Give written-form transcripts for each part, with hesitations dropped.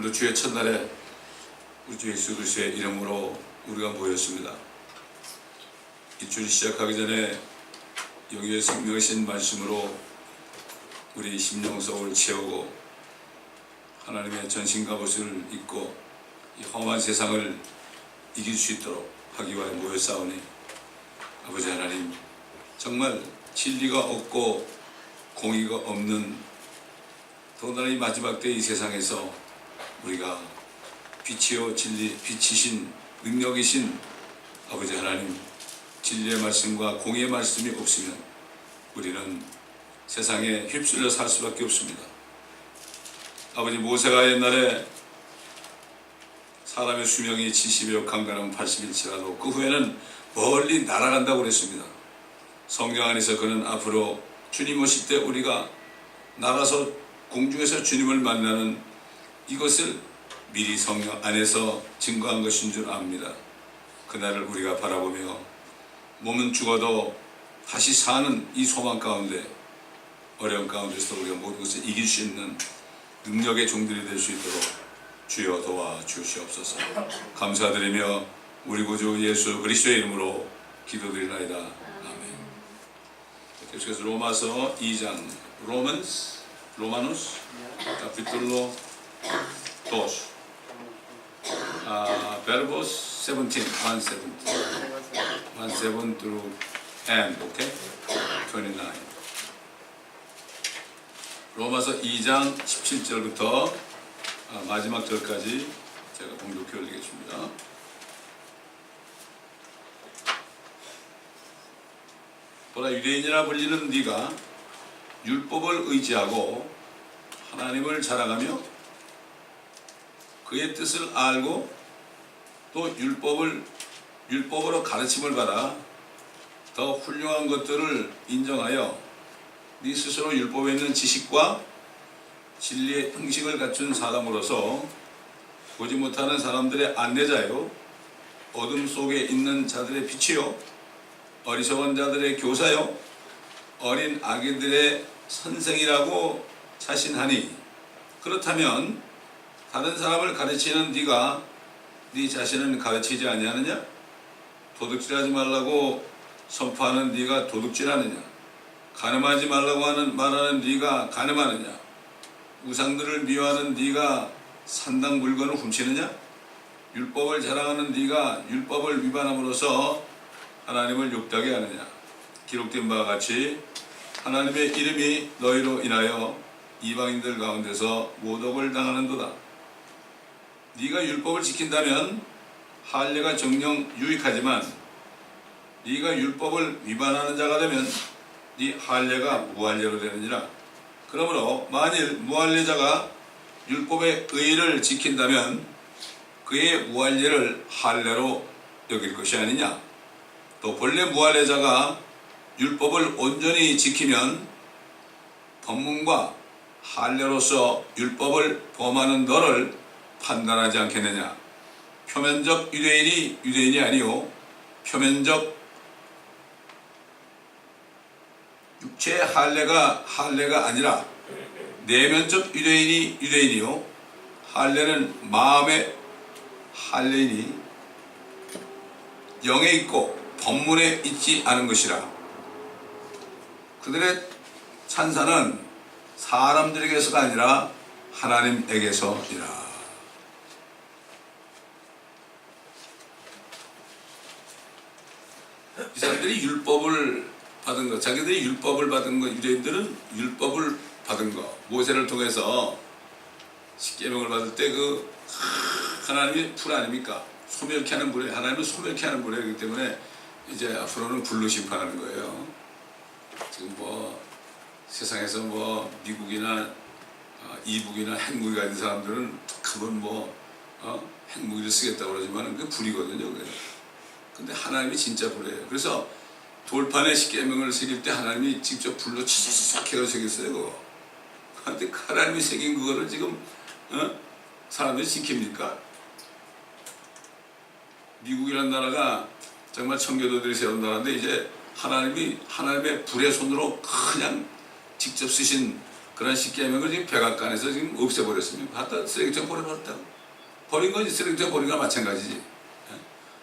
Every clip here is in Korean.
오늘도 주의 첫날에 우리 주 예수 그리스도의 이름으로 우리가 모였습니다. 이 주를 시작하기 전에 여기에 생명이신 말씀으로 우리 심령 속을 채우고 하나님의 전신갑옷을 입고 이 험한 세상을 이길 수 있도록 하기 위하여 모였사오니 아버지 하나님, 정말 진리가 없고 공의가 없는 더군다나 이 마지막 때 이 세상에서 우리가 빛이요 진리, 빛이신 능력이신 아버지 하나님, 진리의 말씀과 공의의 말씀이 없으면 우리는 세상에 휩쓸려 살 수밖에 없습니다. 아버지, 모세가 옛날에 사람의 수명이 70여 강간하면 80일치라도 그 후에는 멀리 날아간다고 그랬습니다. 성경 안에서 그는 앞으로 주님 오실 때 우리가 날아서 공중에서 주님을 만나는 이것을 미리 성경 안에서 증거한 것인 줄 압니다. 그날을 우리가 바라보며 몸은 죽어도 다시 사는 이 소망 가운데, 어려운 가운데서 우리가 모든 것을 이길 수 있는 능력의 종들이 될 수 있도록 주여 도와주시옵소서. 감사드리며 우리 구주 예수 그리스도의 이름으로 기도드리나이다. 아멘. 계속해서 로마서 2장, 로마누스 capítulo 2 verbos 17 1 through end, okay? 29. 로마서 2장 17절부터 마지막 절까지 제가 봉독해 올리겠습니다. 보라, 유대인이라 불리는 네가 율법을 의지하고 하나님을 자랑하며 그의 뜻을 알고 또 율법으로 가르침을 받아 더 훌륭한 것들을 인정하여 네 스스로 율법에 있는 지식과 진리의 형식을 갖춘 사람으로서 보지 못하는 사람들의 안내자요, 어둠 속에 있는 자들의 빛이요, 어리석은 자들의 교사요, 어린 아기들의 선생이라고 자신하니, 그렇다면 다른 사람을 가르치는 네가 네 자신은 가르치지 아니하느냐? 도둑질하지 말라고 선포하는 네가 도둑질하느냐? 간음하지 말라고 말하는 네가 간음하느냐? 우상들을 미워하는 네가 산당 물건을 훔치느냐? 율법을 자랑하는 네가 율법을 위반함으로써 하나님을 욕되게 하느냐? 기록된 바와 같이 하나님의 이름이 너희로 인하여 이방인들 가운데서 모독을 당하는도다. 네가 율법을 지킨다면 할례가 정녕 유익하지만 네가 율법을 위반하는 자가 되면 네 할례가 무할례로 되느니라. 그러므로 만일 무할례자가 율법의 의를 지킨다면 그의 무할례를 할례로 여길 것이 아니냐. 또 본래 무할례자가 율법을 온전히 지키면 법문과 할례로서 율법을 범하는 너를 판단하지 않겠느냐. 표면적 유대인이 유대인이 아니요 표면적 육체의 할례가 아니라 내면적 유대인이 유대인이요 할례는 마음의 할례이니 영에 있고 법문에 있지 않은 것이라. 그들의 찬사는 사람들에게서가 아니라 하나님에게서이라. 이 사람들이 율법을 받은 것, 자기들이 율법을 받은 것, 유대인들은 율법을 받은 것, 모세를 통해서 십계명을 받을 때 그 하나님이 불 아닙니까? 소멸케 하는 불에, 하나님은 소멸케 하는 불이기 때문에 이제 앞으로는 불로 심판하는 거예요. 지금 뭐 세상에서 뭐 미국이나 이북이나 핵무기가 있는 사람들은 툭하면 뭐 핵무기를 쓰겠다고 그러지만 그게 불이거든요. 근데 하나님이 진짜 불이에요. 그래서 돌판에 십계명을 새길 때 하나님이 직접 불로 차차차차 해서 새겼어요. 그거. 근데 하나님이 새긴 그거를 지금 사람들이 지킵니까? 미국이라는 나라가 정말 청교도들이 세운 나라인데 이제 하나님이 하나님의 불의 손으로 그냥 직접 쓰신 그런 십계명을 지금 백악관에서 지금 없애버렸습니다. 갖다 쓰레기통에 버려버렸다고. 버린 건 쓰레기통에 버린 거랑 마찬가지지. 예?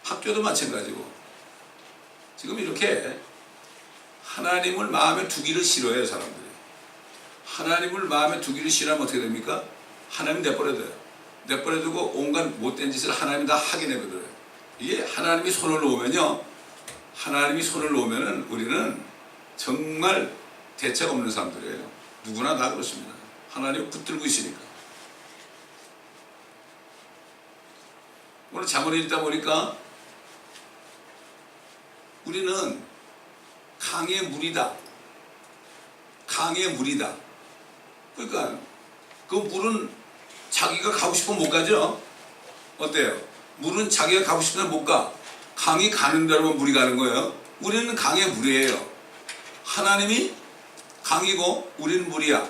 학교도 마찬가지고. 지금 이렇게 하나님을 마음에 두기를 싫어해요, 사람들이. 하나님을 마음에 두기를 싫어하면 어떻게 됩니까? 하나님 내버려둬요. 내버려두고 온갖 못된 짓을 하나님이 다 하게 내버려요. 이게 하나님이 손을 놓으면요. 하나님이 손을 놓으면은 우리는 정말 대책 없는 사람들이에요. 누구나 다 그렇습니다. 하나님 붙들고 있으니까. 오늘 잠언을 읽다 보니까 우리는 강의 물이다. 강의 물이다. 그러니까 그 물은 자기가 가고 싶으면 못 가죠. 어때요? 물은 자기가 가고 싶으면 못 가. 강이 가는 대로만 물이 가는 거예요. 우리는 강의 물이에요. 하나님이 강이고 우리는 물이야.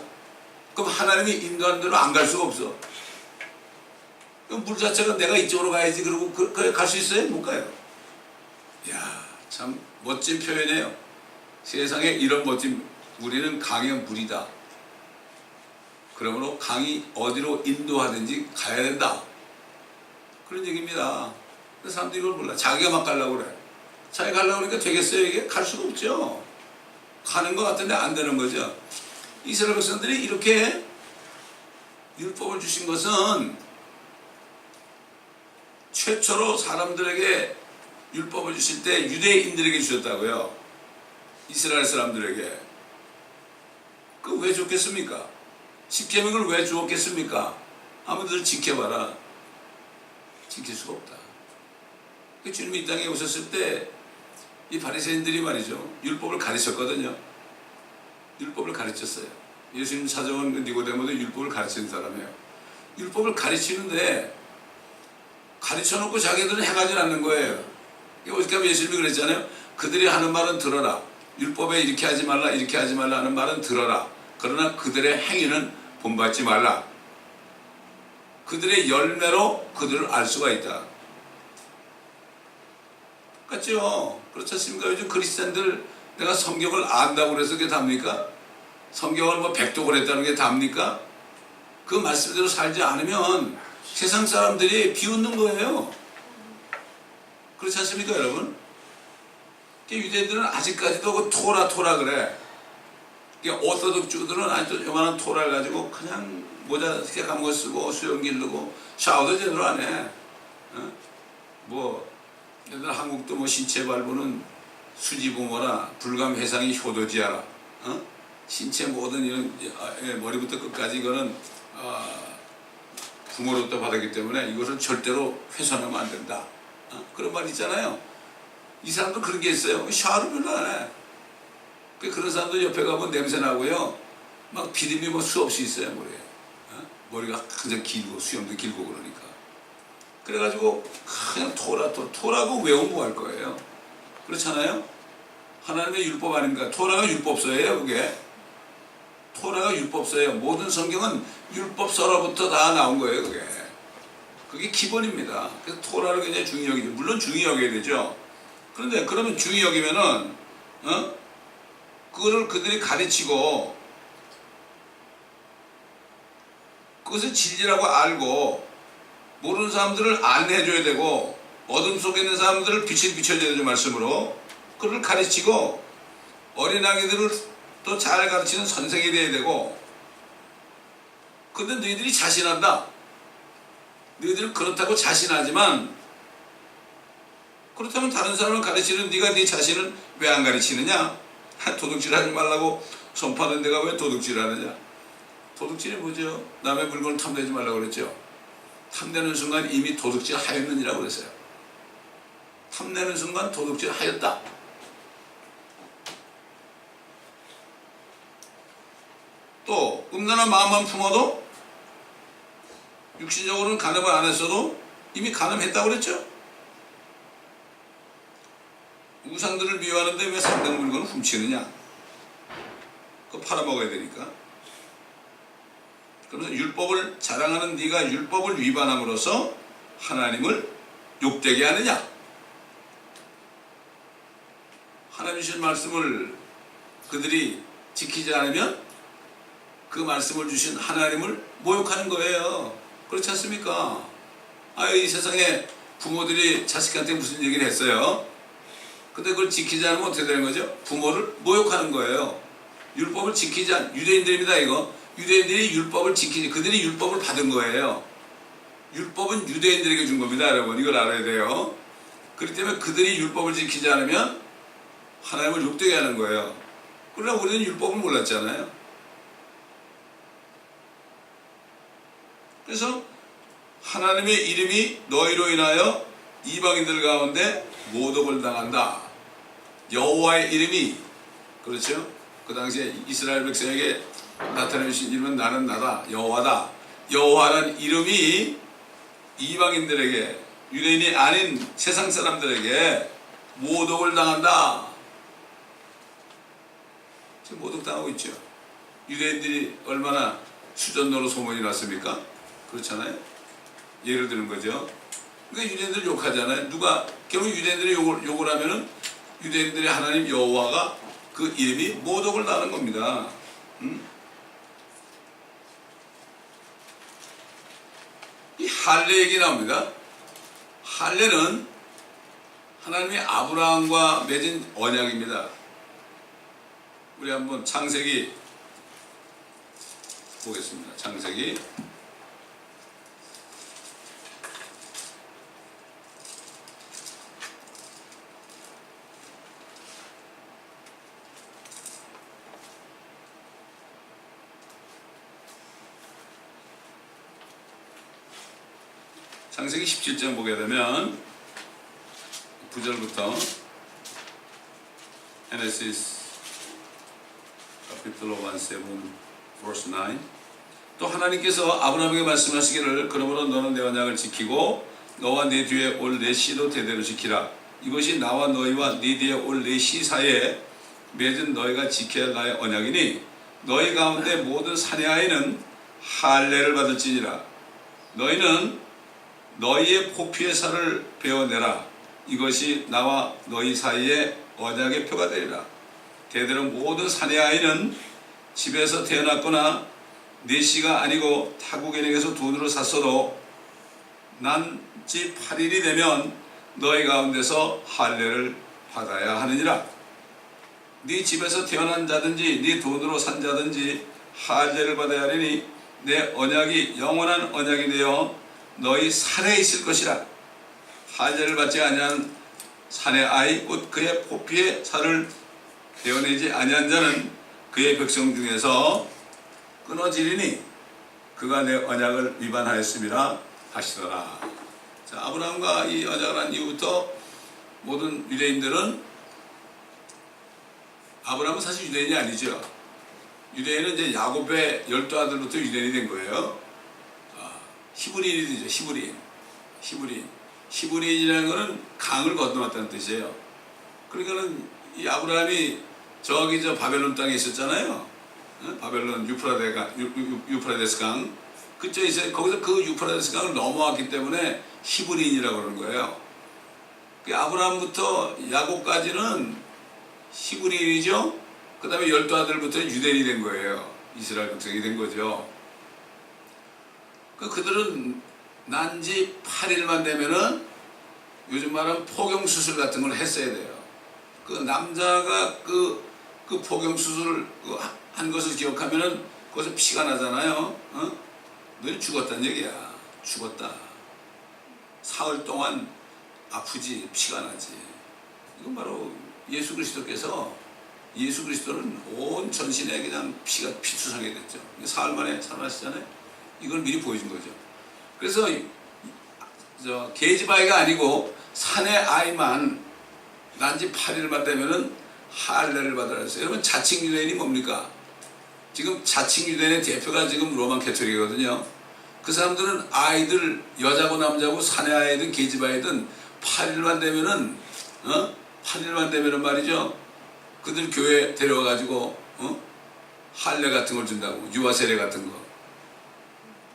그럼 하나님이 인도하는 대로 안 갈 수가 없어. 그럼 물 자체가 내가 이쪽으로 가야지 그러고 갈 수 있어요? 못 가요. 이야, 참 멋진 표현이에요. 세상에 이런 멋진, 우리는 강의 물이다. 그러므로 강이 어디로 인도하든지 가야 된다. 그런 얘기입니다. 사람들이 이걸 몰라. 자기가 막 가려고 그래. 자기가 가려고 그러니까 되겠어요? 이게 갈 수가 없죠. 가는 것 같은데 안 되는 거죠. 이스라엘 백성들이 이렇게 율법을 주신 것은 최초로 사람들에게 율법을 주실 때 유대인들에게 주셨다고요. 이스라엘 사람들에게. 그 왜 줬겠습니까? 십계명을 왜 주었겠습니까? 아무들 지켜봐라. 지킬 수가 없다. 주님이 이 땅에 오셨을 때 이 바리새인들이 말이죠. 율법을 가르쳤거든요. 율법을 가르쳤어요. 예수님 찾아온 니고데모도 율법을 가르치는 사람이에요. 율법을 가르치는데 가르쳐놓고 자기들은 해가지 않는 거예요. 어저께 하면 예수님이 그랬잖아요. 그들이 하는 말은 들어라. 율법에 이렇게 하지 말라 이렇게 하지 말라 하는 말은 들어라. 그러나 그들의 행위는 본받지 말라. 그들의 열매로 그들을 알 수가 있다. 맞죠? 그렇지 않습니까? 요즘 크리스찬들 내가 성경을 안다고 그래서 그게 답니까? 성경을 뭐 백독을 했다는 게 답니까? 그 말씀대로 살지 않으면 세상 사람들이 비웃는 거예요. 그렇지 않습니까, 여러분? 유대인들은 아직까지도 그 토라 그래. 오토독주들은 아직도 요만한 토라를 가지고 그냥 모자 새까만 거 쓰고 수염 기르고 샤워도 제대로 안 해. 어? 뭐 얘들 한국도 뭐 신체 발부는 수지부모라 불감 해상이 효도지하라. 어? 신체 모든 이런 머리부터 끝까지 이거는 부모로부터 받았기 때문에 이것을 절대로 훼손하면 안 된다. 어? 그런 말 있잖아요. 이 사람도 그런 게 있어요. 샤워를 별로 안 해. 그런 사람도 옆에 가면 냄새 나고요. 막 비듬이 뭐 수없이 있어요, 머리에. 어? 머리가 항상 길고 수염도 길고 그러니까. 그래가지고 그냥 토라고 외우면 뭐 할 거예요. 그렇잖아요? 하나님의 율법 아닙니까? 토라가 율법서예요, 그게. 토라가 율법서예요. 모든 성경은 율법서로부터 다 나온 거예요, 그게. 그게 기본입니다. 그래서 토라를 굉장히 중요히 여기죠. 물론 중요히 여겨야 되죠. 그런데 그러면 중요히 여기면은, 그거를 그들이 가르치고, 그것을 진리라고 알고, 모르는 사람들을 안내해줘야 되고, 어둠 속에 있는 사람들을 빛을 비춰줘야 되죠, 말씀으로. 그를 가르치고, 어린아기들을 또 잘 가르치는 선생이 돼야 되고, 근데 너희들이 자신한다. 너희들은 그렇다고 자신하지만, 그렇다면 다른 사람을 가르치는 네가 네 자신을 왜 안 가르치느냐? 도둑질하지 말라고 선포하는 데가 왜 도둑질하느냐? 도둑질이 뭐죠? 남의 물건을 탐내지 말라고 그랬죠. 탐내는 순간 이미 도둑질 하였느니라고 그랬어요. 탐내는 순간 도둑질 하였다. 또 음란한 마음만 품어도 육신적으로는 간음을 안 했어도 이미 간음했다고 그랬죠. 우상들을 미워하는데 왜 상당 물건을 훔치느냐? 그거 팔아먹어야 되니까. 그래서 율법을 자랑하는 네가 율법을 위반함으로써 하나님을 욕되게 하느냐? 하나님 주신 말씀을 그들이 지키지 않으면 그 말씀을 주신 하나님을 모욕하는 거예요. 그렇지 않습니까? 이 세상에 부모들이 자식한테 무슨 얘기를 했어요. 근데 그걸 지키지 않으면 어떻게 되는 거죠? 부모를 모욕하는 거예요. 율법을 지키지 않, 유대인들입니다 이거. 유대인들이 율법을 지키지, 그들이 율법을 받은 거예요. 율법은 유대인들에게 준 겁니다 여러분. 이걸 알아야 돼요. 그렇기 때문에 그들이 율법을 지키지 않으면 하나님을 욕되게 하는 거예요. 그러나 우리는 율법을 몰랐잖아요. 그래서 하나님의 이름이 너희로 인하여 이방인들 가운데 모독을 당한다. 여호와의 이름이, 그렇죠? 그 당시에 이스라엘 백성에게 나타내주신 이름은 나는 나다, 여호와다. 여호와라는 이름이 이방인들에게, 유대인이 아닌 세상 사람들에게 모독을 당한다. 지금 모독당하고 있죠. 유대인들이 얼마나 수전노로 소문이 났습니까? 그렇잖아요. 예를 드는 거죠. 그러니까 유대인들 욕하잖아요. 누가 결국 유대인들이 욕을 하면은 유대인들의 하나님 여호와가 그 이름이 모독을 당하는 겁니다. 이 할례 얘기 나옵니다. 할례는 하나님이 아브라함과 맺은 언약입니다. 우리 한번 창세기 보겠습니다. 창세기 17장 보게 되면 9절부터 Genesis capítulo 17 verse 9. 또 하나님께서 아브라함에게 말씀하시기를 그러므로 너는 내 언약을 지키고 너와 내 뒤에 올 내 씨도 대대로 지키라. 이것이 나와 너희와 네 뒤에 올 내 씨 사이에 맺은 너희가 지켜야 할 나의 언약이니 너희 가운데 모든 사내아이는 할례를 받을지니라. 너희는 너희의 포피의 살을 베어내라. 이것이 나와 너희 사이에 언약의 표가 되리라. 대대로 모든 사내아이는 집에서 태어났거나 네 씨가 아니고 타국인에게서 돈으로 샀어도 난 지 8일이 되면 너희 가운데서 할례를 받아야 하느니라. 네 집에서 태어난 자든지 네 돈으로 산 자든지 할례를 받아야 하리니 내 언약이 영원한 언약이 되어 너희 산에 있을 것이라. 할례를 받지 아니한 산의 아이 곧 그의 포피의 살을 베어내지 아니한 자는 그의 백성 중에서 끊어지리니 그가 내 언약을 위반하였음이라 하시더라. 자, 아브라함과 이 언약을 한 이후부터 모든 유대인들은, 아브라함은 사실 유대인이 아니죠. 유대인은 이제 야곱의 12아들부터 유대인이 된 거예요. 히브리인이 되죠. 히브리인이라는 것은 강을 건너왔다는 뜻이에요. 그러니까는 이 아브라함이 저기 바벨론 땅에 있었잖아요. 바벨론 유프라데스 강 그쪽에 있어요. 거기서 그 유프라데스 강을 넘어왔기 때문에 히브리인이라고 그러는 거예요. 아브라함부터 야곱까지는 히브리인이죠. 그 다음에 12아들부터 유대인이 된 거예요. 이스라엘 백성이 된 거죠. 그들은 난지 8일만 되면은 요즘 말하면 포경수술 같은 걸 했어야 돼요. 그 남자가 그 포경수술을 한 것을 기억하면은 거기서 피가 나잖아요. 너는 죽었다는 얘기야. 죽었다. 사흘 동안 아프지, 피가 나지. 이건 바로 예수 그리스도께서, 예수 그리스도는 온 전신에 그냥 피투성이 됐죠. 사흘 만에 살아나시잖아요. 이걸 미리 보여준 거죠. 그래서 계집아이가 아니고 산의 아이만 난지 8일만 되면은 할례를 받으라 했어요. 여러분, 자칭 유대인이 뭡니까? 지금 자칭 유대인의 대표가 지금 로만 캐토릭이거든요. 그 사람들은 아이들, 여자고 남자고 산의 아이든 계집아이든 8일만 되면은 8일만 되면은 말이죠. 그들 교회 데려와가지고 할례 같은 걸 준다고. 유아세례 같은 거.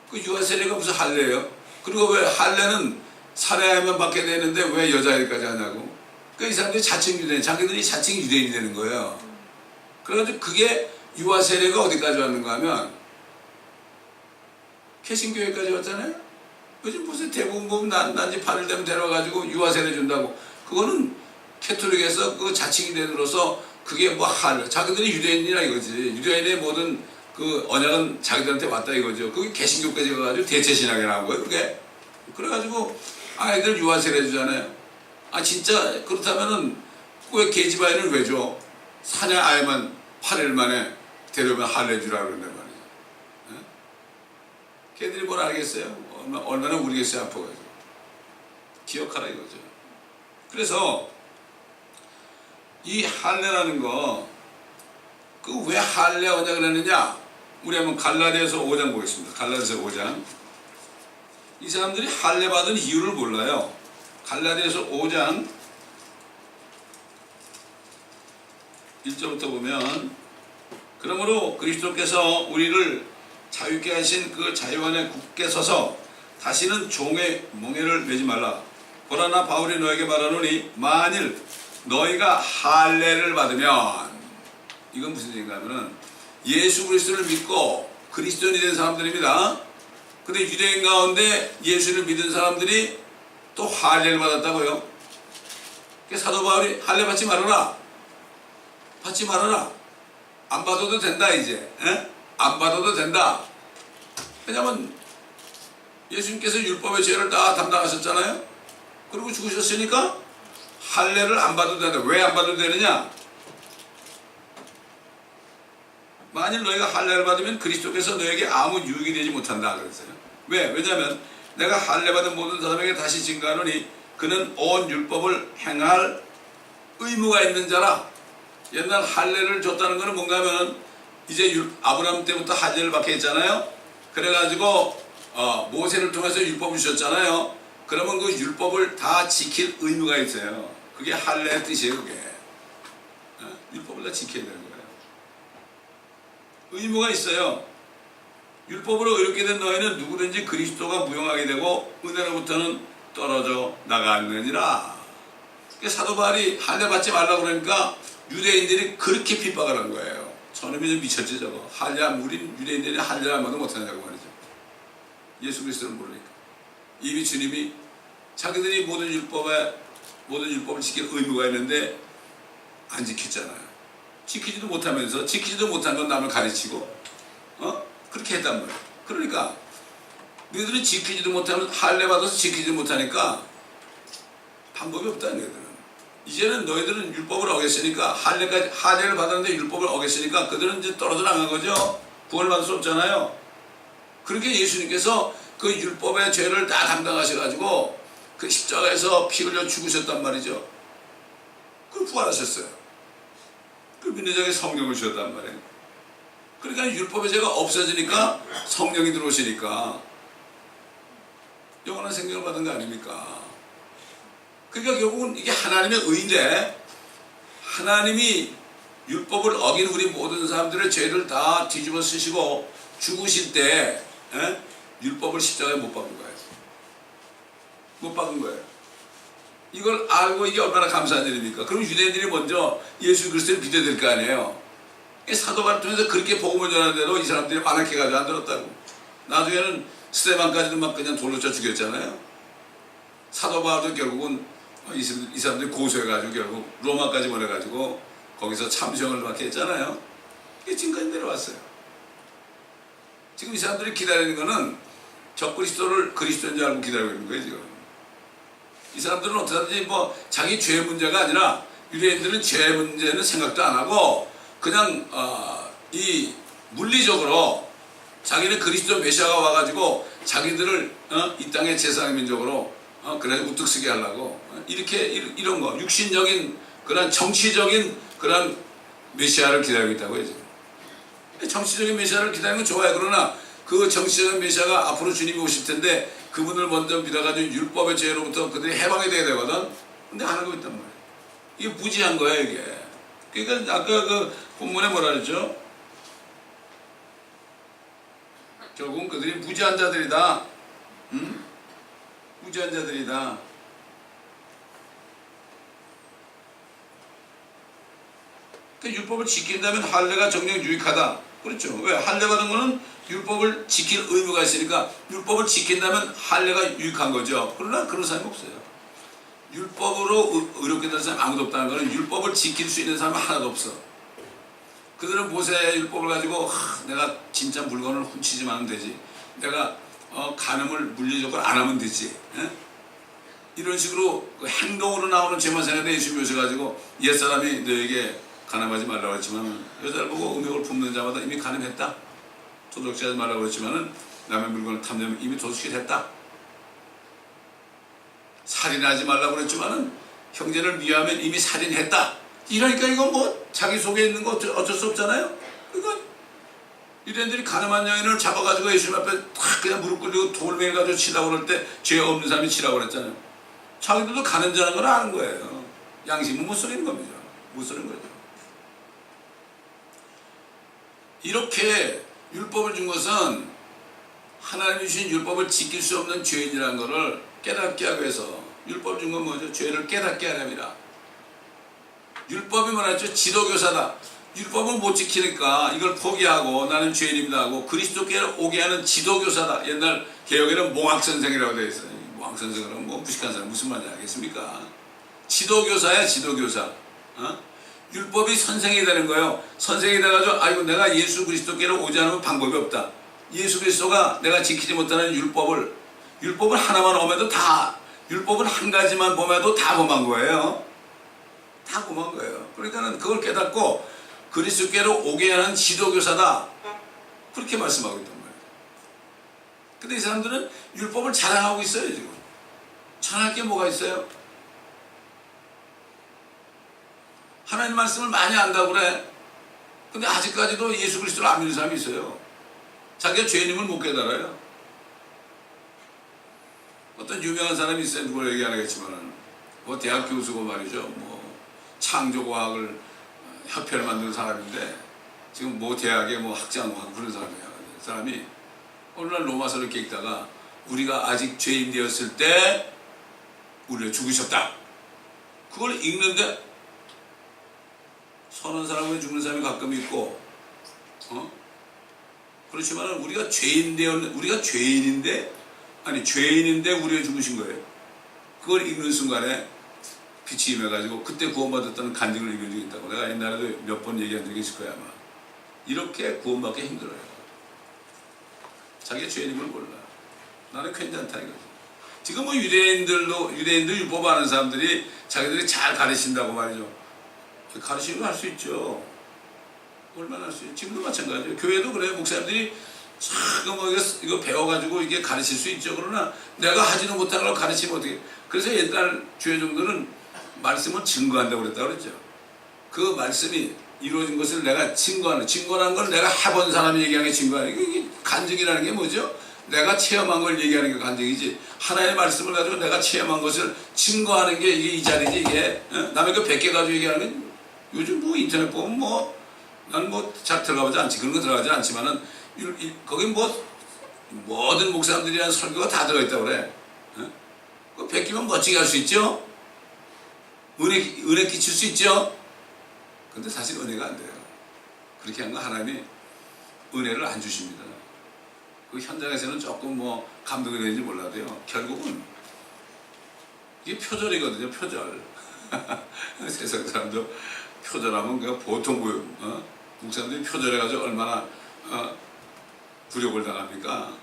그 유아세례가 무슨 할례예요? 그리고 왜 할례는 살아야만 받게 되는데 왜 여자애까지 하냐고. 그 이 사람들이 자칭 유대인, 자기들이 자칭 유대인이 되는 거예요. 그래가지고 그게 유아세례가 어디까지 왔는가 하면 개신교회까지 왔잖아요. 요즘 무슨 대부분 보면 난지 8일 되면 데려와가지고 유아세례 준다고. 그거는 캐톨릭에서 그 자칭이 되들어서 그게 뭐 자기들이 유대인이라 이거지. 유대인의 모든 그 언약은 자기들한테 왔다 이거죠. 그게 개신교까지 가가지고 대체신학에 나온 거예요. 그게. 그래가지고 아이들 유아세례 주잖아요. 아 진짜 그렇다면은 왜 계집아이는 왜 줘? 사내 아이만 8일 만에 데려오면 할례 주라 그런단 말이죠. 예? 걔들이 뭘 알겠어요? 얼마나 우리겠어요 아파가지고. 기억하라 이거죠. 그래서 이 할례라는 거 그 왜 할례 언약을 그랬느냐? 우리 한번 갈라디아서 5장 보겠습니다. 갈라디아서 5장. 이 사람들이 할례 받은 이유를 몰라요. 갈라디아서 5장 1절부터 보면 그러므로 그리스도께서 우리를 자유케 하신 그 자유 안에 굳게 서서 다시는 종의 멍에를 매지 말라. 보라 나 바울이 너에게 말하노니 만일 너희가 할례를 받으면 이건 무슨 얘기인가 하면은 예수 그리스도를 믿고 그리스도인이 된 사람들입니다. 근데 유대인 가운데 예수를 믿은 사람들이 또 할례를 받았다고요. 그래서 사도 바울이 할례 받지 말아라. 받지 말아라. 안 받아도 된다 이제. 에? 안 받아도 된다. 왜냐면 예수님께서 율법의 죄를 다 담당하셨잖아요. 그리고 죽으셨으니까 할례를 안 받아도 된다. 왜 안 받아도 되느냐? 만일 너희가 할례를 받으면 그리스도께서 너에게 아무 유익이 되지 못한다 그랬어요. 왜? 왜냐하면 내가 할례 받은 모든 사람에게 다시 증거하노니 그는 온 율법을 행할 의무가 있는 자라. 옛날 할례를 줬다는 것은 뭔가 하면 이제 아브라함 때부터 할례를 받게 했잖아요. 그래가지고 모세를 통해서 율법을 주셨잖아요. 그러면 그 율법을 다 지킬 의무가 있어요. 그게 할례의 뜻이에요. 그게 율법을 다 지켜야 되는 거예요. 의무가 있어요. 율법으로 의롭게 된 너희는 누구든지 그리스도가 무용하게 되고 은혜로부터는 떨어져 나가느니라. 사도 바울이 할례 받지 말라고 그러니까 유대인들이 그렇게 핍박을 한 거예요. 저놈이 좀 미쳤지 저거. 우리 유대인들이 할례를 한 번도 못하냐고 말이죠. 예수 그리스도를 모르니까. 이미 주님이 자기들이 모든 율법을 지킬 의무가 있는데 안 지켰잖아요. 지키지도 못하면서 지키지도 못한 건 남을 가르치고 그렇게 했단 말이에요. 그러니까 너희들은 지키지도 못하면 할례 받아서 지키지도 못하니까 방법이 없다 너희들은. 이제는 너희들은 율법을 어겼으니까 할례를 받았는데 율법을 어겼으니까 그들은 이제 떨어져 나간 거죠. 구원을 받을 수 없잖아요. 그렇게 예수님께서 그 율법의 죄를 다 담당하셔가지고 그 십자가에서 피 흘려 죽으셨단 말이죠. 그 부활하셨어요. 그 믿는 자에게 성령을 주셨단 말이에요. 그러니까 율법의 죄가 없어지니까 성령이 들어오시니까 영원한 생명을 받은 거 아닙니까? 그러니까 결국은 이게 하나님의 의인데 하나님이 율법을 어긴 우리 모든 사람들의 죄를 다 뒤집어 쓰시고 죽으실 때 율법을 십자가에 못 박은 거예요. 못 박은 거예요. 이걸 알고 이게 얼마나 감사한 일입니까? 그럼 유대인들이 먼저 예수 그리스도를 믿어야 될 거 아니에요. 사도 바울을 통해서 그렇게 복음을 전하는데도 이 사람들이 완악해가지고 안 들었다고. 나중에는 스데반까지도 막 그냥 돌로 쳐 죽였잖아요. 사도 바울도 결국은 이 사람들이 고소해가지고 결국 로마까지 보내가지고 거기서 참수형을 막 했잖아요. 이게 지금까지 내려왔어요. 지금 이 사람들이 기다리는 거는 적그리스도를 그리스도인 줄 알고 기다리고 있는 거예요 지금. 이 사람들은 어떻게든지 자기 죄 문제가 아니라 유대인들은 죄 문제는 생각도 안 하고 그냥 이 물리적으로 자기는 그리스도 메시아가 와가지고 자기들을 이 땅의 제사장 민족으로 그래 우뚝 서게 하려고 이렇게 이런 거 육신적인 그런 정치적인 그런 메시아를 기다리고 있다고 해야죠. 정치적인 메시아를 기다리는 건 좋아요. 그러나 그 정치적인 메시아가 앞으로 주님이 오실 텐데 그분을 먼저 믿어가지고 율법의 죄로부터 그들이 해방이 돼야 되거든. 근데 안 하고 있단 말이야. 이게 무지한 거야 이게. 그러니까 아까 그 본문에 뭐라 그랬죠? 결국은 그들이 무지한 자들이다. 무지한 자들이다. 그 율법을 지킨다면 할례가 정녕 유익하다. 그렇죠. 왜? 할례 받은 거는 율법을 지킬 의무가 있으니까 율법을 지킨다면 할례가 유익한 거죠. 그러나 그런 사람이 없어요. 율법으로 의롭게 된 사람이 아무도 없다는 것은 율법을 지킬 수 있는 사람은 하나도 없어. 그들은 모세의 율법을 가지고 내가 진짜 물건을 훔치지만 하면 되지. 내가 간음을 물리적으로 안 하면 되지. 에? 이런 식으로 그 행동으로 나오는 죄만 생각해 예수 묘셔가지고 옛사람이 너에게 간음하지 말라고 했지만 여자를 보고 음욕을 품는 자마다 이미 간음했다. 도둑질하지 말라고 했지만 남의 물건을 탐내면 이미 도둑질 했다. 살인하지 말라고 그랬지만은 형제를 미워하면 이미 살인했다. 이러니까 이건 뭐 자기 속에 있는 거 어쩔 수 없잖아요. 그러니까 유대인들이 가늠한 여인을 잡아가지고 예수님 앞에 탁 그냥 무릎 꿇리고 돌멩이 가지고 치라고 그럴 때 죄 없는 사람이 치라고 그랬잖아요. 자기들도 가늠자는 걸 아는 거예요. 양심은 못 속이는 겁니다. 못 속이는 거죠. 이렇게 율법을 준 것은 하나님이 주신 율법을 지킬 수 없는 죄인이라는 것을 깨닫게 하기 위해서. 율법 준 건 뭐죠? 죄를 깨닫게 하렵니다. 율법이 뭐라죠? 지도교사다. 율법을 못 지키니까 이걸 포기하고 나는 죄인입니다 하고 그리스도께로 오게 하는 지도교사다. 옛날 개혁에는 몽학선생이라고 되어 있어요. 몽학선생은 뭐 무식한 사람 무슨 말인지 알겠습니까? 지도교사야 지도교사. 율법이 선생이 되는 거예요. 선생이 돼가지고 아이고 내가 예수 그리스도께로 오지 않으면 방법이 없다. 예수 그리스도가 내가 지키지 못하는 율법을 하나만 오면도 다 율법을 한 가지만 보면도 다 범한 거예요. 다 범한 거예요. 그러니까는 그걸 깨닫고 그리스도께로 오게 하는 지도교사다. 그렇게 말씀하고 있단 말이에요. 근데 이 사람들은 율법을 자랑하고 있어요. 지금 자랑할 게 뭐가 있어요? 하나님 말씀을 많이 안다고 그래. 근데 아직까지도 예수 그리스도를 안 믿는 사람이 있어요. 자기가 죄인임을 못 깨달아요. 어떤 유명한 사람이 있어요. 누굴 얘기 안 하겠지만 뭐 대학 교수고 말이죠. 뭐 창조과학을 협회를 만드는 사람인데 지금 뭐 대학에 뭐 학장하고 그런 사람이야. 사람이 오늘날 로마서를 이렇게 읽다가 우리가 아직 죄인 되었을 때 우리를 죽으셨다. 그걸 읽는데 선한 사람은 죽는 사람이 가끔 있고, 그렇지만 우리가 죄인인데 우리가 죽으신 거예요. 그걸 읽는 순간에 빛이 임해가지고 그때 구원받았다는 간증을 읽은 적이 있다고. 내가 옛날에도 몇 번 얘기한 적이 있을 거야 아마. 이렇게 구원받기 힘들어요. 자기가 죄인임을 몰라. 나는 괜찮다 이거지. 지금 뭐 유대인들 율법 아는 사람들이 자기들이 잘 가르친다고 말이죠. 가르치는 거 할 수 있죠. 얼마나 할 수 있죠. 지금도 마찬가지예요. 교회도 그래. 목사님들이 뭐 이거 배워가지고 이게 가르칠 수 있죠. 그러나 내가 하지는 못하는 걸 가르치면 어떻게. 그래서 옛날 주의 종들은 말씀을 증거한다고 그랬다고 그랬죠. 그 말씀이 이루어진 것을 내가 증거하는 걸 내가 해본 사람이 얘기하는 게 증거하는 게 이게 간증이라는 게 뭐죠? 내가 체험한 걸 얘기하는 게 간증이지. 하나님의 말씀을 가지고 내가 체험한 것을 증거하는 게 이게 이 자리지 이게. 남의 거 100개 가지고 얘기하는 건 요즘 뭐 인터넷 보면 뭐 난 뭐 잘 들어가보지 않지. 그런 거 들어가지 않지만은 거기 뭐 모든 목사님들이 한 설교가 다 들어있다고 그래. 그 100개면 멋지게 할 수 있죠. 은혜 끼칠 수 있죠. 근데 사실 은혜가 안 돼요. 그렇게 한 거 하나님이 은혜를 안 주십니다. 그 현장에서는 조금 뭐 감동이 되는지 몰라도요. 결국은 이게 표절이거든요. 표절. 세상 사람도 표절하면 그냥 보통 목사님들이 표절해가지고 얼마나 굴욕을 당합니까?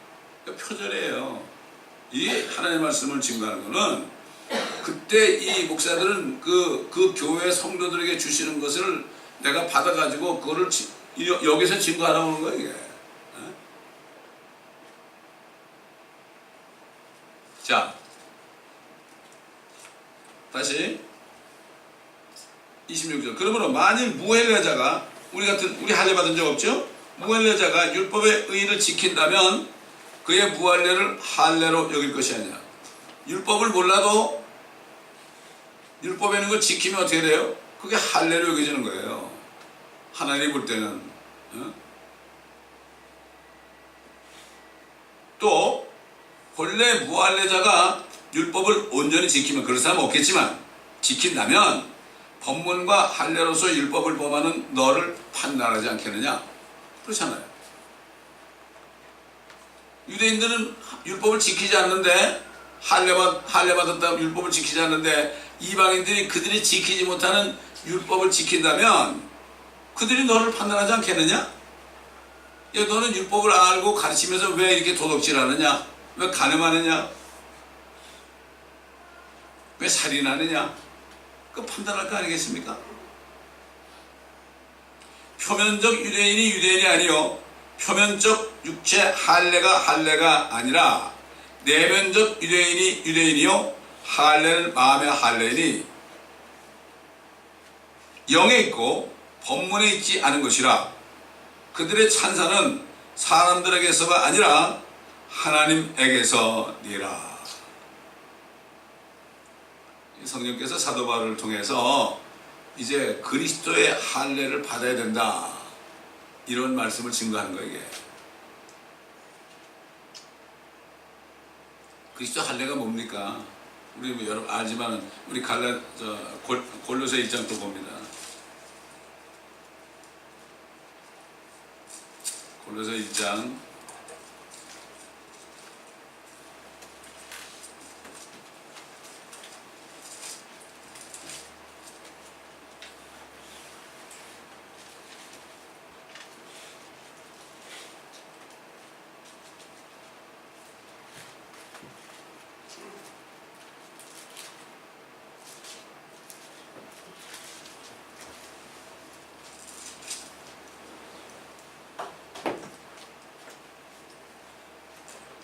그러니까 표절이에요. 이 하나님의 말씀을 증거하는 거는 그때 이 목사들은 그 교회 성도들에게 주시는 것을 내가 받아가지고 그거를 여기서 증거하라고 하는 거예요. 이게. 자, 다시 26절. 그러므로 만일 무할례자가 우리 할례 받은 적 없죠? 무할례자가 율법의 의의를 지킨다면 그의 무할례를 할례로 여길 것이 아니야. 율법을 몰라도 율법에 있는 걸 지키면 어떻게 돼요? 그게 할례로 여겨지는 거예요. 하나님이 볼 때는. 또 본래 무할례자가 율법을 온전히 지키면 그런 사람 없겠지만 지킨다면 법문과 할례로서 율법을 범하는 너를 판단하지 않겠느냐. 그렇잖아요. 유대인들은 율법을 지키지 않는데 할례 받았다고 율법을 지키지 않는데 이방인들이 그들이 지키지 못하는 율법을 지킨다면 그들이 너를 판단하지 않겠느냐? 야, 너는 율법을 알고 가르치면서 왜 이렇게 도둑질하느냐? 왜 간음하느냐? 왜 살인하느냐? 그 판단할 거 아니겠습니까? 표면적 유대인이 아니요 표면적 육체 할례가 아니라 내면적 유대인이요 할례는 마음의 할례니 영에 있고 법문에 있지 않은 것이라. 그들의 찬사는 사람들에게서가 아니라 하나님에게서니라. 성령께서 사도 바울을 통해서 이제 그리스도의 할례를 받아야 된다, 이런 말씀을 증거하는 거예요. 이게 그리스도 할례가 뭡니까? 우리 뭐 여러분 알지만 우리 골로새 1장 또 봅니다. 골로새 1장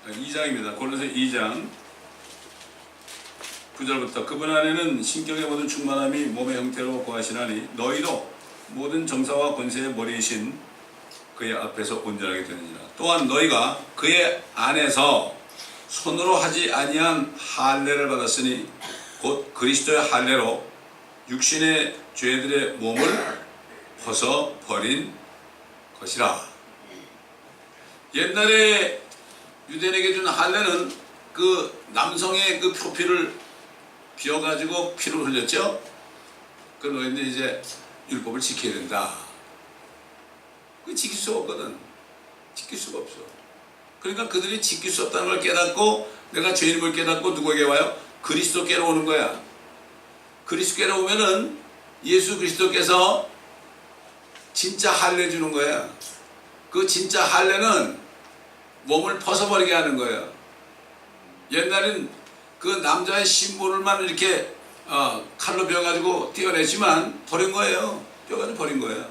2장입니다. 골로새 2장 9절부터 그분 안에는 신격의 모든 충만함이 몸의 형태로 거하시나니 너희도 모든 정사와 권세의 머리이신 그의 앞에서 온전하게 되느니라. 또한 너희가 그의 안에서 손으로 하지 아니한 할례를 받았으니 곧 그리스도의 할례로 육신의 죄들의 몸을 벗어버린 것이라. 옛날에 유대인에게 준 할례는 그 남성의 그 표피를 비워가지고 피를 흘렸죠. 그 너희는 이제 율법을 지켜야 된다. 그 지킬 수가 없거든. 지킬 수가 없어. 그러니까 그들이 지킬 수 없다는 걸 깨닫고, 내가 죄인임을 깨닫고 누구에게 와요? 그리스도께로 오는 거야. 그리스도께로 오면은 예수 그리스도께서 진짜 할례 주는 거야. 그 진짜 할례는 몸을 벗어버리게 하는 거예요. 옛날엔 그 남자의 신부를만 이렇게 칼로 베어가지고 떼어냈지만 버린 거예요. 떼어가지고 버린 거예요.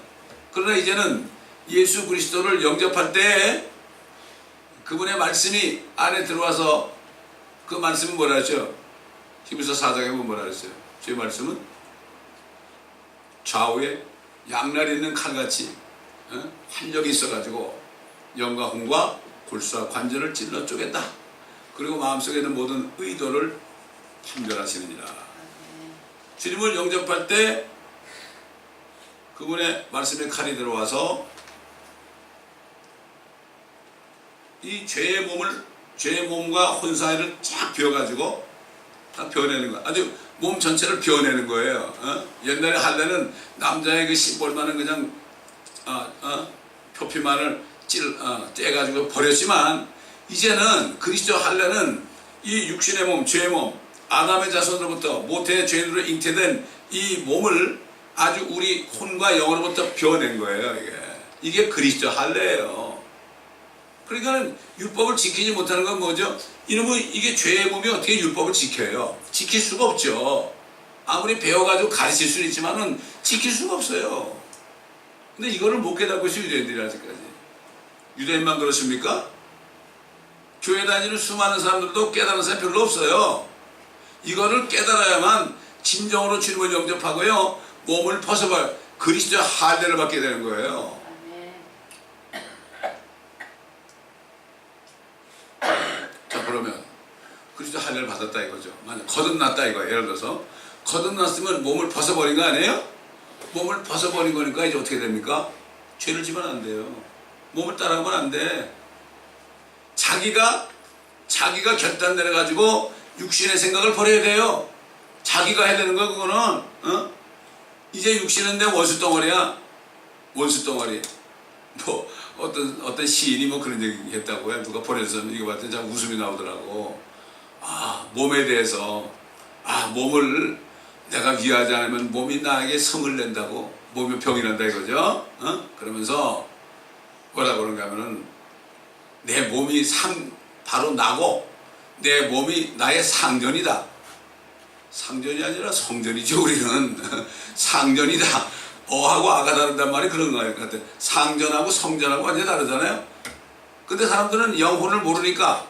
그러나 이제는 예수 그리스도를 영접할 때 그분의 말씀이 안에 들어와서, 그 말씀은 뭐라 하죠? 히브리서 4장에 보면 뭐라 그랬어요? 제 말씀은 좌우에 양날 있는 칼같이 활력이 있어가지고 영과 혼과 골수와 관절을 찔러 쪼갠다. 그리고 마음속에 있는 모든 의도를 판별하시느니라. 주님을 영접할 때 그분의 말씀의 칼이 들어와서 이 죄의 몸과 혼 사이를 쫙 비워가지고 다 비워내는 거야. 아주 몸 전체를 비워내는 거예요. 옛날에 할례는 남자의 그 심볼만은 그냥 표피만을 떼가지고 버렸지만, 이제는 그리스도 할례는 이 육신의 몸, 죄의 몸, 아담의 자손으로부터 모태의 죄인으로 잉태된 이 몸을 아주 우리 혼과 영으로부터 비워낸 거예요. 이게 그리스도 할례예요. 그러니까 율법을 지키지 못하는 건 뭐죠? 이놈은 이게 죄의 몸이 어떻게 율법을 지켜요? 지킬 수가 없죠. 아무리 배워가지고 가르칠 수는 있지만은 지킬 수가 없어요. 근데 이거를 못 깨닫고 있어요, 유대인들이 아직까지. 유대인만 그렇습니까? 교회 다니는 수많은 사람들도 깨달은 사람이 별로 없어요. 이거를 깨달아야만 진정으로 주님을 영접하고요, 몸을 벗어버려 그리스도의 할례를 받게 되는 거예요. 자, 그러면 그리스도 할례를 받았다 이거죠. 만약 거듭났다 이거예요. 예를 들어서 거듭났으면 몸을 벗어버린 거 아니에요? 몸을 벗어버린 거니까 이제 어떻게 됩니까? 죄를 지면 안 돼요. 몸을 따라가면 안 돼. 자기가 결단 내려가지고 육신의 생각을 버려야 돼요. 자기가 해야 되는 거야, 그거는. 이제 육신은 내 원수 덩어리야. 원수 덩어리. 어떤 시인이 뭐 그런 얘기 했다고요. 누가 보내서 이거 봤더니 참 웃음이 나오더라고. 아, 몸에 대해서, 아, 몸을 내가 위하지 않으면 몸이 나에게 성을 낸다고, 몸이 병이 난다 이거죠. 그러면서 뭐라 그런가 하면은 내 몸이 바로 나고 내 몸이 나의 상전이다. 상전이 아니라 성전이죠. 우리는 상전이다. 어하고 아가 다른단 말이 그런 거예요. 상전하고 성전하고 완전히 다르잖아요. 근데 사람들은 영혼을 모르니까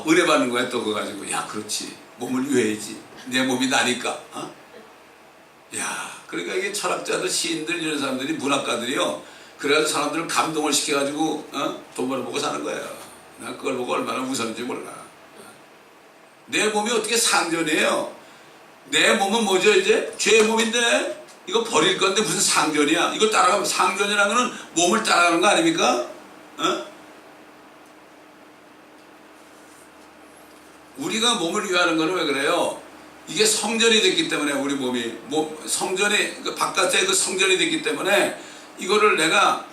은혜 받는 거야. 또 그거 가지고 야 그렇지, 몸을 위해야지, 내 몸이 나니까. 야, 그러니까 이게 철학자들, 시인들, 이런 사람들이, 문학가들이요, 그래가지고 사람들을 감동을 시켜가지고 돈 벌어먹고 사는 거예요. 난 그걸 보고 얼마나 웃었는지 몰라. 내 몸이 어떻게 상전이에요? 내 몸은 뭐죠? 이제 죄의 몸인데 이거 버릴 건데 무슨 상전이야? 이거 따라가면, 상전이라는 거는 몸을 따라가는 거 아닙니까? 우리가 몸을 위하는 거는 왜 그래요? 이게 성전이 됐기 때문에, 우리 몸이 성전이, 그 바깥에 그 성전이 됐기 때문에 이거를 내가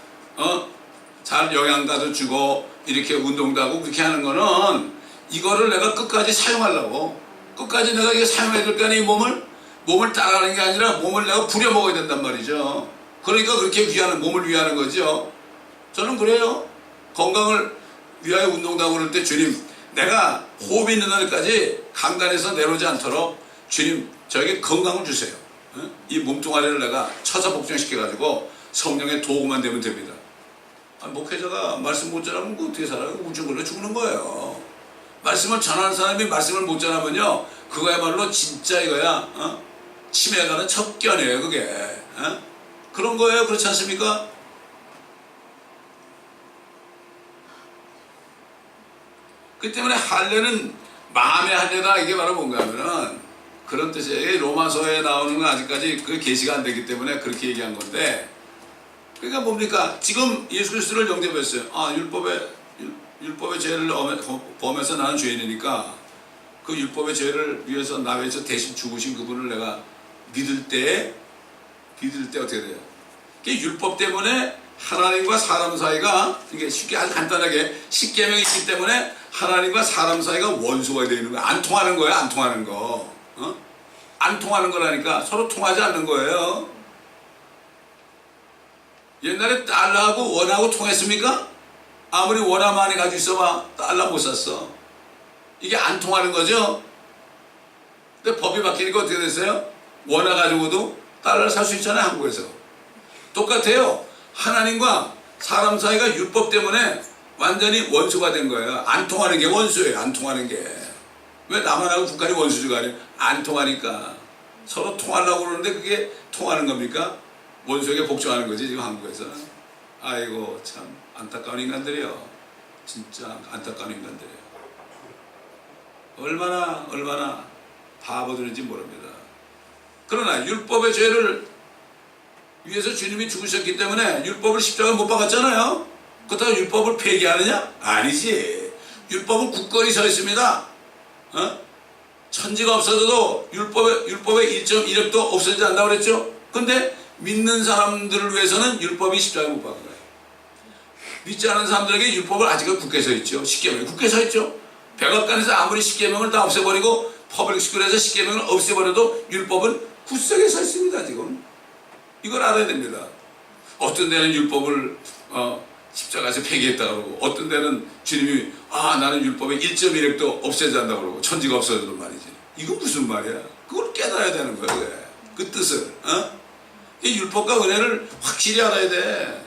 잘 영양가도 주고 이렇게 운동도 하고 그렇게 하는 거는, 이거를 내가 끝까지 사용하려고, 끝까지 내가 이게 사용해야 될 거 아니에요. 몸을 따라가는 게 아니라 몸을 내가 부려먹어야 된단 말이죠. 그러니까 그렇게 몸을 위하는 거죠. 저는 그래요. 건강을 위하여 운동도 하고 그럴 때, 주님, 내가 호흡이 있는 날까지 강단에서 내려오지 않도록 주님 저에게 건강을 주세요. 이 몸뚱아리를 내가 쳐서 복종시켜가지고 성령의 도구만 되면 됩니다. 목회자가 말씀 못 전하면 어떻게 살아요? 우울증 걸려 죽는 거예요. 말씀을 전하는 사람이 말씀을 못 전하면요, 그거야말로 진짜 이거야 치매가는 척견이에요. 그게 그런 거예요. 그렇지 않습니까? 그 때문에 할례는 마음의 할례다. 이게 바로 뭔가 하면은 그런 뜻이에요. 로마서에 나오는 건 아직까지 그게 계시가 안 되기 때문에 그렇게 얘기한 건데, 그러니까 뭡니까? 지금 예수 그리스도를 영접했어요. 율법의 죄를 범해서 나는 죄인이니까 그 율법의 죄를 위해서 나 위해서 대신 죽으신 그분을 내가 믿을 때 어떻게 돼요? 그게 율법 때문에 하나님과 사람 사이가, 이게 쉽게 아주 간단하게 십계명이 있기 때문에 하나님과 사람 사이가 원수가 되는 거야. 안 통하는 거야. 안 통하는 거. 안 통하는 거라니까. 서로 통하지 않는 거예요. 옛날에 달러하고 원하고 통했습니까? 아무리 원화 많이 가지고 있어봐 달러 못 샀어. 이게 안 통하는 거죠. 근데 법이 바뀌니까 어떻게 됐어요? 원화 가지고도 달러를 살 수 있잖아요. 한국에서. 똑같아요. 하나님과 사람 사이가 율법 때문에 완전히 원수가 된 거예요. 안 통하는 게 원수예요. 안 통하는 게. 왜 나만 하고 북한이 원수가 아니에요? 안 통하니까. 서로 통하려고 그러는데 그게 통하는 겁니까? 원수에게 복종하는 거지 지금 한국에서. 아이고 참 안타까운 인간들이요. 진짜 안타까운 인간들이에요. 얼마나 바보들인지 모릅니다. 그러나 율법의 죄를 위해서 주님이 죽으셨기 때문에 율법을 십자가에 못 박았잖아요. 그렇다고 율법을 폐기하느냐? 아니지. 율법은 굳건히 서 있습니다. 천지가 없어져도 율법의 1.1획도 없어지지 않는다고 그랬죠. 근데 믿는 사람들을 위해서는 율법이 십자가에 못 박은 거예요. 믿지 않는 사람들에게 율법을 아직은 굳게 서 있죠. 십계명이 굳게 서 있죠. 백악관에서 아무리 십계명을 다 없애버리고 퍼블릭 스쿨에서 십계명을 없애버려도 율법은 굳세게 서 있습니다. 지금 이걸 알아야 됩니다. 어떤 데는 율법을 십자가에서 폐기했다 그러고, 어떤 데는 주님이 나는 율법의 1.1획도 없애지 않는다 그러고, 천지가 없어져도 말이지. 이건 무슨 말이야? 그걸 깨달아야 되는 거야. 왜? 그 뜻을. 이 율법과 은혜를 확실히 알아야 돼.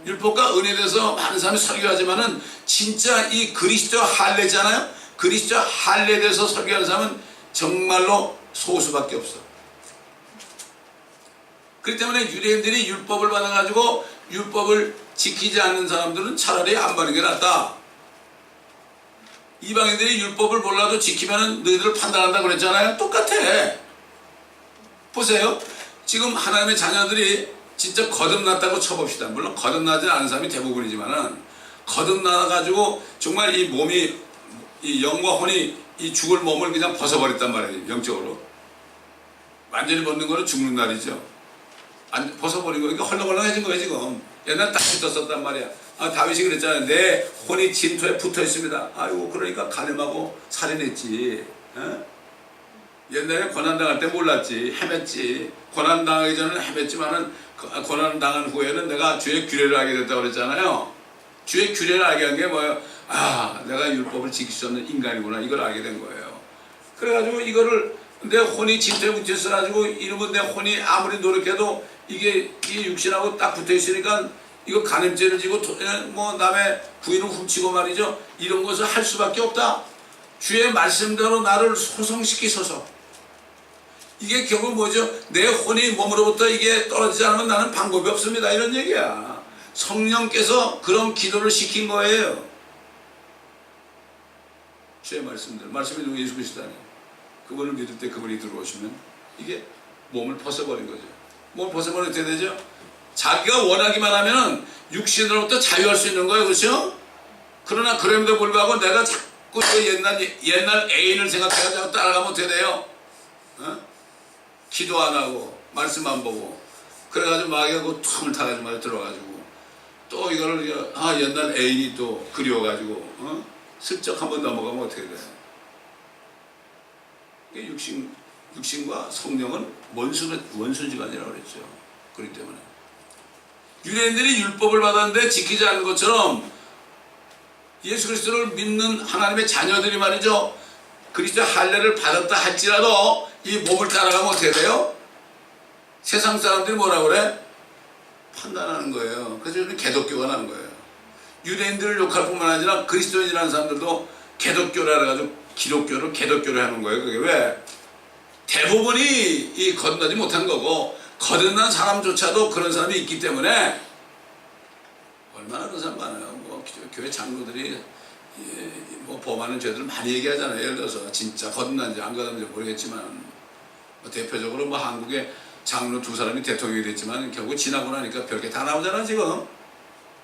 율법과 은혜에 대해서 많은 사람이 설교하지만은 진짜 이 그리스도 할례잖아요. 그리스도 할례에 대해서 설교하는 사람은 정말로 소수밖에 없어. 그렇기 때문에 유대인들이 율법을 받아가지고 율법을 지키지 않는 사람들은 차라리 안 받는 게 낫다. 이방인들이 율법을 몰라도 지키면 너희들을 판단한다 그랬잖아요. 똑같아. 보세요. 지금 하나님의 자녀들이 진짜 거듭났다고 쳐봅시다. 물론 거듭나지 않은 사람이 대부분이지만은, 거듭나가지고 정말 이 몸이, 이 영과 혼이 이 죽을 몸을 그냥 벗어버렸단 말이에요. 영적으로. 완전히 벗는 거는 죽는 날이죠. 벗어버린 거니까 헐렁헐렁해진 거예요 지금. 옛날 딱 붙었었단 말이야. 다윗이 그랬잖아요. 내 혼이 진토에 붙어 있습니다. 아이고 그러니까 간음하고 살인했지. 옛날에 고난당할 때 몰랐지. 헤맸지. 고난당하기 전에는 헤맸지만은 고난당한 후에는 내가 주의 규례를 알게 됐다고 그랬잖아요. 주의 규례를 알게 한 게 뭐예요? 내가 율법을 지킬 수 없는 인간이구나. 이걸 알게 된 거예요. 그래가지고 이거를 내 혼이 진토에 붙어 있어가지고 이러면 내 혼이 아무리 노력해도 이게 육신하고 딱 붙어 있으니까 이거 간음죄를 지고 뭐 남의 부인을 훔치고 말이죠. 이런 것을 할 수밖에 없다. 주의 말씀대로 나를 소성시키소서. 이게 결국 뭐죠? 내 혼이 몸으로부터 이게 떨어지지 않으면 나는 방법이 없습니다. 이런 얘기야. 성령께서 그런 기도를 시킨 거예요. 주의 말씀대로. 말씀이 누구 예수 그리스도잖아요. 그분을 믿을 때 그분이 들어오시면 이게 몸을 벗어버린 거죠. 몸을 벗어버리면 어떻게 되죠? 자기가 원하기만 하면 육신으로부터 자유할 수 있는 거예요. 그렇죠? 그러나 그럼에도 불구하고 내가 자꾸 옛날 애인을 생각해가지고 따라가면 어떻게 돼요? 기도 안 하고 말씀 안 보고 그래가지고 마귀하고 tum을 타가지고 말 들어가지고 또 이거를 옛날 애인이 또 그리워가지고 슬쩍 한번 넘어가면 어떻게 돼? 육신과 성령은 원수지간이라고 그랬죠. 그렇기 때문에 유대인들이 율법을 받았는데 지키지 않은 것처럼 예수 그리스도를 믿는 하나님의 자녀들이 말이죠. 그리스도의 할례를 받았다 할지라도 이 몸을 따라가면 어떻게 돼요? 세상 사람들이 뭐라고 그래? 판단하는 거예요. 그래서 개독교가 나는 거예요. 유대인들을 욕할 뿐만 아니라 그리스도인이라는 사람들도 개독교라 해가지고 기독교를 개독교로 하는 거예요. 그게 왜? 대부분이 거듭나지 못한 거고 거듭난 사람조차도 그런 사람이 있기 때문에 얼마나 그런 사람 많아요. 뭐 교회 장로들이 뭐 범하는 죄들을 많이 얘기하잖아요. 예를 들어서 진짜 거듭난지 안 거듭난지 모르겠지만 뭐 대표적으로 뭐 한국에 장로 2사람이 대통령이 됐지만 결국 지나고 나니까 별게 다 나오잖아 지금.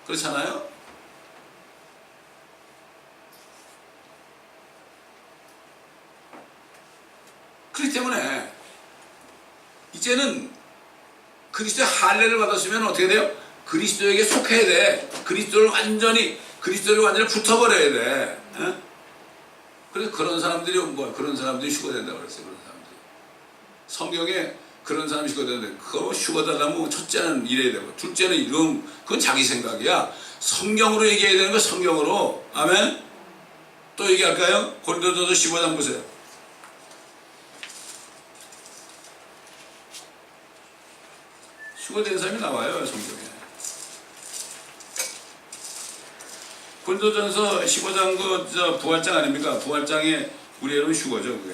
그렇잖아요. 그렇기 때문에 이제는 그리스도의 할례를 받았으면 어떻게 돼요? 그리스도에게 속해야 돼. 그리스도를 완전히 붙어버려야 돼. 그래서 그런 사람들이 휴거된다고 그랬어요. 그런 사람들이. 성경에 그런 사람이 휴거되는데 그거 휴거되려면 첫째는 이래야 되고 둘째는 그건 자기 생각이야. 성경으로 얘기해야 되는 거 성경으로. 아멘. 또 얘기할까요? 고린도전서 15장 보세요. 휴거된 사람이 나와요 성경에. 고린도전서 15장 부활장 아닙니까? 부활장에 우리 여러분 휴거죠 그게.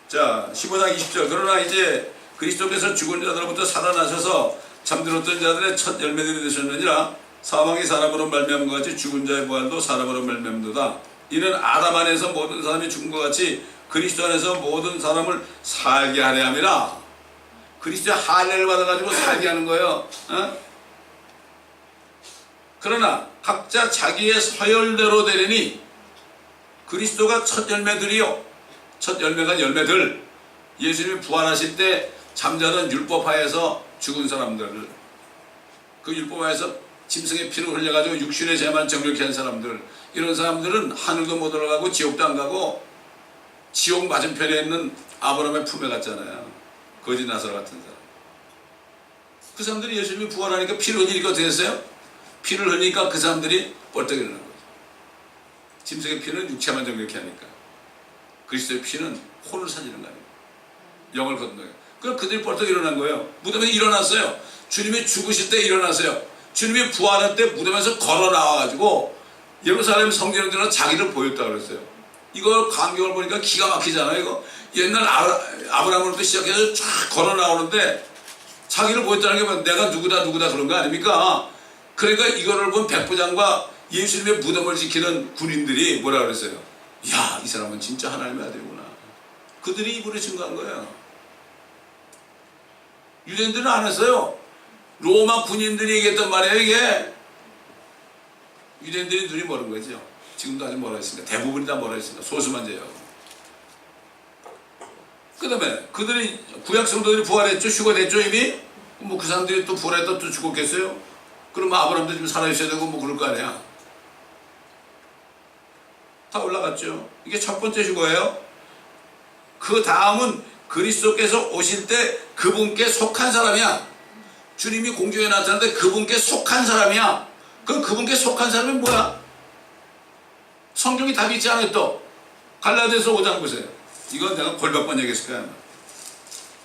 자 15장 20절. 그러나 이제 그리스도께서 죽은 자들로부터 살아나셔서 잠들었던 자들의 첫 열매들이 되셨느니라. 사망이 사람으로 말미암은 것 같이 죽은 자의 부활도 사람으로 말미암도다. 이는 아담 안에서 모든 사람이 죽은 것 같이 그리스도 안에서 모든 사람을 살게 하려 함이라. 그리스도의 할례를 받아가지고 살게 하는 거예요. 그러나 각자 자기의 서열대로 되리니 그리스도가 첫 열매들이요. 첫 열매가 열매들. 예수님이 부활하실 때 잠자던 율법하에서 죽은 사람들, 그 율법하에서 짐승의 피를 흘려가지고 육신의 죄만 정결케 한 사람들, 이런 사람들은 하늘도 못 올라가고 지옥도 안 가고 지옥 맞은편에 있는 아브라함의 품에 갔잖아요. 거지 나사로 같은 사람. 그 사람들이 예수님이 부활하니까 피를 흘리니까 어떻게 됐어요? 피를 흘리니까 그 사람들이 뻘떡 일어난 거죠. 짐승의 피는 육체만 정결케 하니까 그리스도의 피는 혼을 살리는 거 아니에요. 영을 건너요. 그럼 그들이 뻘떡 일어난 거예요. 무덤에 일어났어요. 주님이 죽으실 때 일어났어요. 주님이 부활할 때 무덤에서 걸어 나와가지고 예루살렘 성전에 들어가 자기를 보였다고 그랬어요. 이거 광경을 보니까 기가 막히잖아요. 이거 옛날 아브라함으로부터 시작해서 쫙 걸어 나오는데 자기를 보였다는 게 뭐 내가 누구다 그런 거 아닙니까? 그러니까 이거를 본 백부장과 예수님의 무덤을 지키는 군인들이 뭐라 그랬어요? 야, 이 사람은 진짜 하나님의 아들이구나. 그들이 입으로 증거한 거예요. 유대인들은 안 했어요. 로마 군인들이 얘기했단 말이에요. 이게 유대인들이 눈이 멀은 거죠. 지금도 아직 멀어 있으니까. 대부분이 다 멀어 있으니까. 소수만 제외하고. 그 다음에 그들이 구약 성도들이 부활했죠. 휴거됐죠 이미. 뭐 그 사람들이 또 부활했다 또 죽었겠어요? 그러면 아브라함도 좀 살아있어야 되고 뭐 그럴 거 아니야. 다 올라갔죠. 이게 첫 번째 휴거예요. 그 다음은 그리스도께서 오실 때 그분께 속한 사람이야. 주님이 공중에 나타났는데 그분께 속한 사람이야. 그럼 그분께 속한 사람이 뭐야? 성경이 답이 있지 않아요? 또 갈라디아서 5장 보세요. 이건 내가 골몇 번 얘기했을 거야.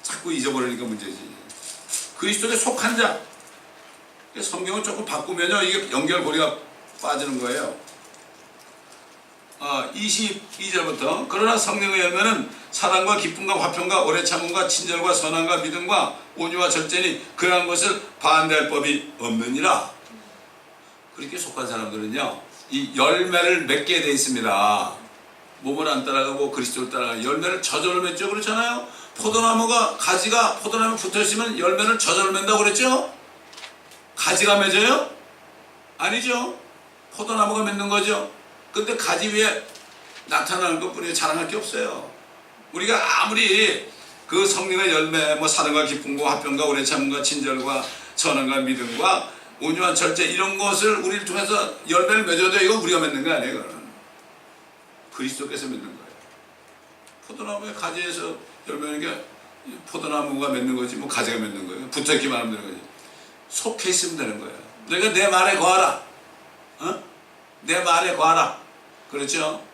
자꾸 잊어버리니까 문제지. 그리스도에 속한 자. 성경을 조금 바꾸면요 이게 연결고리가 빠지는 거예요. 22절부터 그러나 성령의 열매는 사랑과 기쁨과 화평과 오래 참음과 친절과 선함과 믿음과 온유와 절제니 그러한 것을 반대할 법이 없느니라. 그렇게 속한 사람들은요 이 열매를 맺게 돼 있습니다. 몸을 안 따라가고 그리스도를 따라가고 열매를 저절로 맺죠. 그렇잖아요. 포도나무가 가지가 포도나무에 붙어있으면 열매를 저절로 맺는다고 그랬죠. 가지가 맺어요? 아니죠. 포도나무가 맺는 거죠. 근데 가지 위에 나타나는 것뿐이에요. 자랑할 게 없어요. 우리가 아무리 그 성령의 열매 뭐 사랑과 기쁨과 화평과 오래 참음과 친절과 선함과 믿음과 온유한 절제 이런 것을 우리를 통해서 열매를 맺어도 이거 우리가 맺는 거 아니에요. 그거는 그리스도께서 맺는 거예요. 포도나무의 가지에서 열매는 게 포도나무가 맺는 거지 뭐 가지가 맺는 거예요. 붙어있기만 하면 되는 거지. 속해 있으면 되는 거예요. 너희가 내 말에 거하라. 내 말에 거하라. 그렇죠?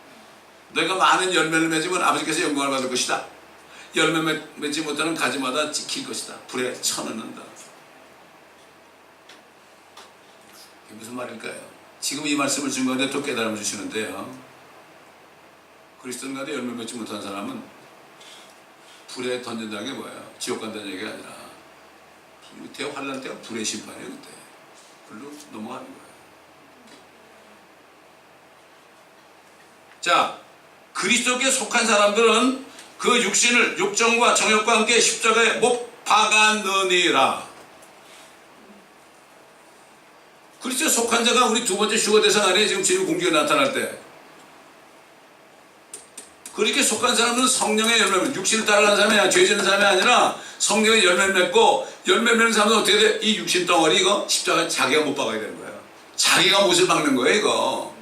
너희가 많은 열매를 맺으면 아버지께서 영광을 받을 것이다. 열매 맺지 못하는 가지마다 찍힐 것이다. 불에 쳐넣는다. 이게 무슨 말일까요? 지금 이 말씀을 준 건데 또 깨달음을 주시는데요. 그리스도인 가운데 열매 맺지 못한 사람은 불에 던진다는 게 뭐예요? 지옥 간다는 얘기가 아니라 대환란 때가 불의 심판이에요. 그때 불로 넘어가는 거예요. 자, 그리스도께 속한 사람들은 그 육신을 육정과 정욕과 함께 십자가에 못 박아넣으니라. 그리스도에 속한 자가 우리 두 번째 휴거 대상 아니에요. 지금 주님 공중에 나타날 때 그렇게 속한 사람은 성령의 열매, 육신을 따라가는 사람이 아니라 죄 짓는 사람이 아니라 성령의 열매를 맺고 열매 맺는 사람은 어떻게 돼? 이 육신 덩어리 이거 십자가에 자기가 못 박아야 되는 거예요. 자기가 못을 박는 거예요. 이거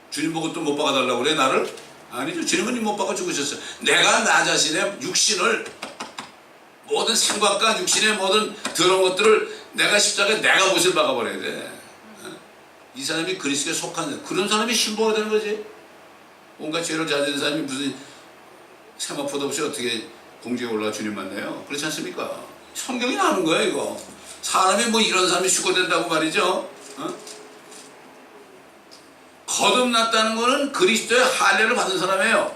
주님 보고 또 못 박아달라고 그래 나를? 아니죠. 주님은 못 박아 죽으셨어요. 내가 나 자신의 육신을 모든 생각과 육신의 모든 더러운 것들을 내가 십자가에 내가 못을 박아버려야 돼. 이 사람이 그리스도에 속한 사람, 그런 사람이 신부가 되는 거지. 온갖 죄를 자지는 사람이 무슨 세마포도 없이 어떻게 공중에 올라가 주님 만나요? 그렇지 않습니까? 성경이 나오는 거예요 이거. 사람이 뭐 이런 사람이 휴거된다고 말이죠. 거듭났다는 것은 그리스도의 할례를 받은 사람이에요.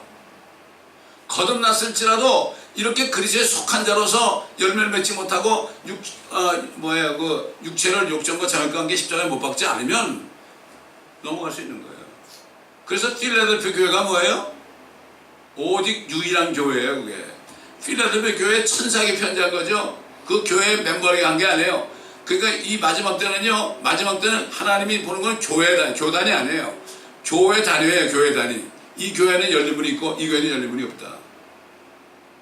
거듭났을지라도 이렇게 그리스도에 속한 자로서 열매를 맺지 못하고 육체를 욕정과 정욕과 함께 십자가에 못 박지 않으면 넘어갈 수 있는 거예요. 그래서 필라델피아 교회가 뭐예요? 오직 유일한 교회예요. 그게 필라델피아 교회 천사에게 편지한 거죠. 그 교회의 멤버에게 한 게 아니에요. 그러니까 이 마지막 때는요, 마지막 때는 하나님이 보는 건 교단이 아니에요. 교회 단위예요. 교회 단위. 이 교회는 열린 문이 있고 이 교회는 열린 문이 없다.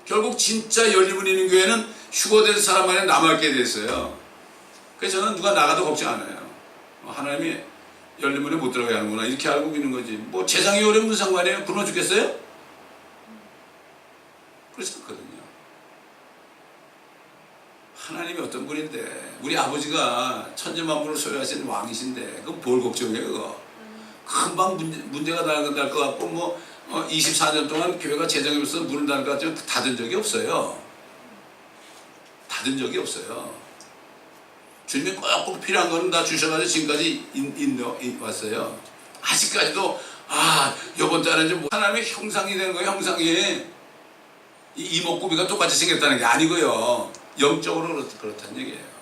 결국 진짜 열린 문이 있는 교회는 휴거된 사람만이 남아있게 됐어요. 그래서 저는 누가 나가도 걱정 안 해요. 하나님이 열린 문에 못 들어가야 하는구나 이렇게 알고 있는 거지. 뭐 재상이 오래 무슨 상관이에요? 굶어 죽겠어요? 그렇지 않거든요. 하나님이 어떤 분인데 우리 아버지가 천지만물을 소유하시는 왕이신데 그건 뭘 걱정해요 그거. 금방 문제가 날 것 같고 뭐 24년 동안 교회가 재정이 없어서 문을 닫을 것 같지만 닫은 적이 없어요. 닫은 적이 없어요. 주님이 꼭 필요한 거는 다 주셔가지고 지금까지 왔어요. 아직까지도 요번 달에는 뭐 하나님의 형상이 되는 거예요. 형상이 이목구비가 똑같이 생겼다는 게 아니고요. 영적으로 그렇다는 얘기예요.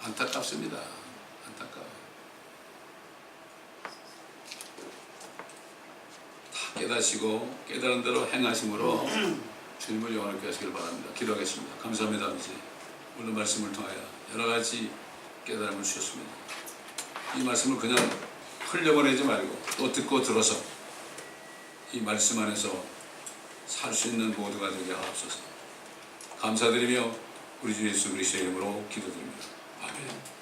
안타깝습니다. 안타까워요. 다 깨닫시고 깨달은 대로 행하심으로 주님을 영원하게 하시길 바랍니다. 기도하겠습니다. 감사합니다. 아버지. 오늘 말씀을 통하여 여러 가지 깨달음을 주셨습니다. 이 말씀을 그냥 흘려보내지 말고 또 듣고 들어서 이 말씀 안에서 살 수 있는 모두가 되게 하옵소서. 감사드리며 우리 주 예수 그리스도의 이름으로 기도드립니다. 아멘.